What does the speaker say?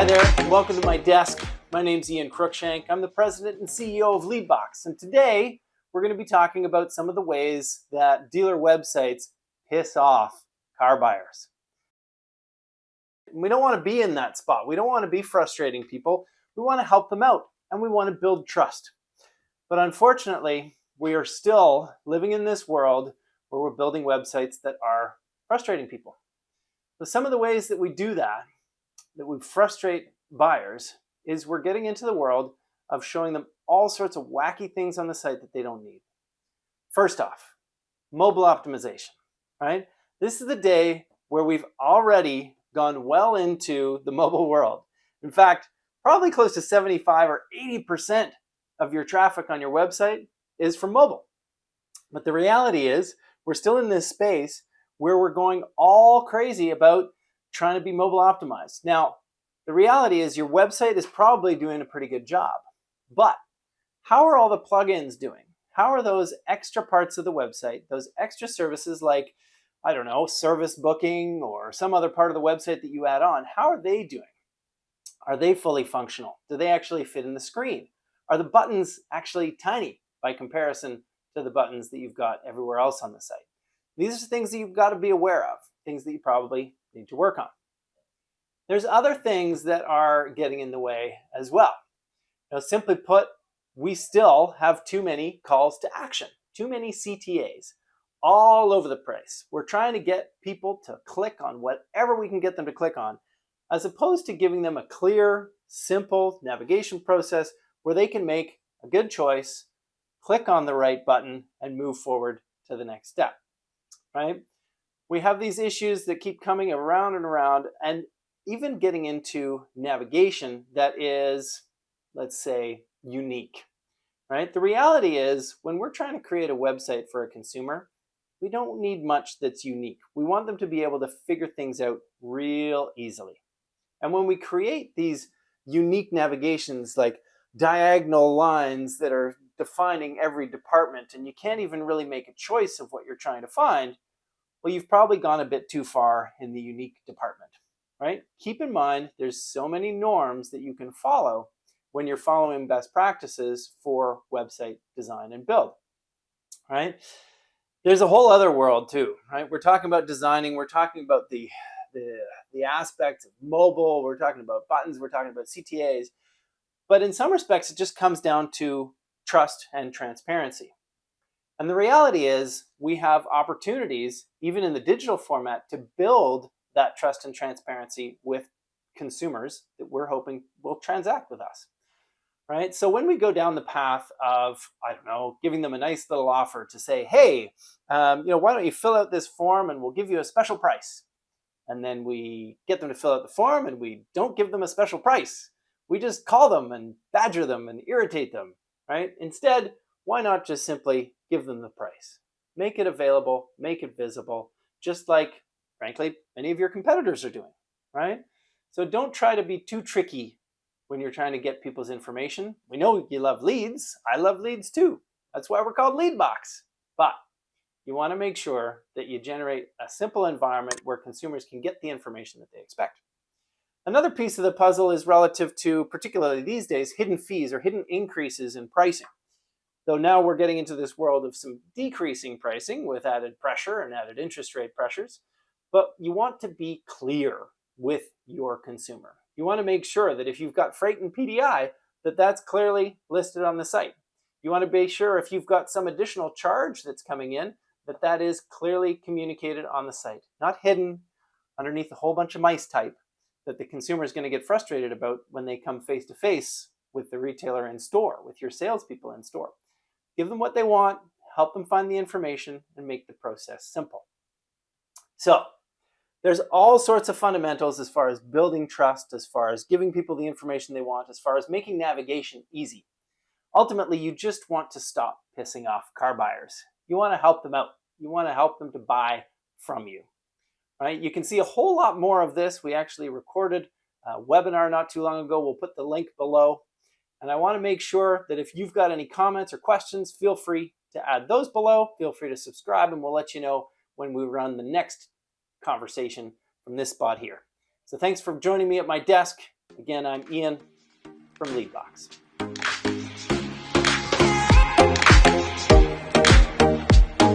Hi there, and welcome to my desk. My name's Ian Cruikshank. I'm the president and CEO of Leadbox, and today we're going to be talking about some of the ways that dealer websites piss off car buyers. We don't want to be in that spot. We don't want to be frustrating people. We want to help them out, and we want to build trust. But unfortunately, we are still living in this world where we're building websites that are frustrating people. So some of the ways that we do that we frustrate buyers, is we're getting into the world of showing them all sorts of wacky things on the site that they don't need. First off, mobile optimization, right? This is the day where we've already gone well into the mobile world. In fact, probably close to 75 or 80% of your traffic on your website is from mobile. But the reality is, we're still in this space where we're going all crazy about trying to be mobile optimized. Now, the reality is your website is probably doing a pretty good job, but how are all the plugins doing? How are those extra parts of the website, those extra services like, I don't know, service booking or some other part of the website that you add on, how are they doing? Are they fully functional? Do they actually fit in the screen? Are the buttons actually tiny by comparison to the buttons that you've got everywhere else on the site? These are things that you've got to be aware of, things that you probably need to work on. There's other things that are getting in the way as well. Now, simply put, we still have too many calls to action, too many CTAs all over the place. We're trying to get people to click on whatever we can get them to click on, as opposed to giving them a clear, simple navigation process where they can make a good choice, click on the right button, and move forward to the next step, right? We have these issues that keep coming around and around, and even getting into navigation that is, let's say, unique, right? The reality is, when we're trying to create a website for a consumer, we don't need much that's unique. We want them to be able to figure things out real easily. And when we create these unique navigations like diagonal lines that are defining every department, and you can't even really make a choice of what you're trying to find, well, you've probably gone a bit too far in the unique department, right? Keep in mind, there's so many norms that you can follow when you're following best practices for website design and build, right? There's a whole other world too, right? We're talking about designing, we're talking about the aspects of mobile, we're talking about buttons, we're talking about CTAs, but in some respects, it just comes down to trust and transparency. And the reality is, we have opportunities, even in the digital format, to build that trust and transparency with consumers that we're hoping will transact with us, right? So when we go down the path of, I don't know, giving them a nice little offer to say, hey, why don't you fill out this form and we'll give you a special price. And then we get them to fill out the form and we don't give them a special price. We just call them and badger them and irritate them, right? Instead, why not just simply give them the price? Make it available, make it visible, just like, frankly, many of your competitors are doing, right? So don't try to be too tricky when you're trying to get people's information. We know you love leads. I love leads too. That's why we're called Leadbox. But you want to make sure that you generate a simple environment where consumers can get the information that they expect. Another piece of the puzzle is relative to, particularly these days, hidden fees or hidden increases in pricing. Though now we're getting into this world of some decreasing pricing with added pressure and added interest rate pressures. But you want to be clear with your consumer. You want to make sure that if you've got freight and PDI, that's clearly listed on the site. You want to be sure if you've got some additional charge that's coming in, that is clearly communicated on the site, not hidden underneath a whole bunch of mice type that the consumer is going to get frustrated about when they come face to face with the retailer in store, with your salespeople in store. Give them what they want, help them find the information, and make the process simple. So there's all sorts of fundamentals as far as building trust, as far as giving people the information they want, as far as making navigation easy. Ultimately, you just want to stop pissing off car buyers. You want to help them out. You want to help them to buy from you, right? You can see a whole lot more of this. We actually recorded a webinar not too long ago. We'll put the link below. And I want to make sure that if you've got any comments or questions, feel free to add those below. Feel free to subscribe, and we'll let you know when we run the next conversation from this spot here. So thanks for joining me at my desk. Again, I'm Ian from Leadbox.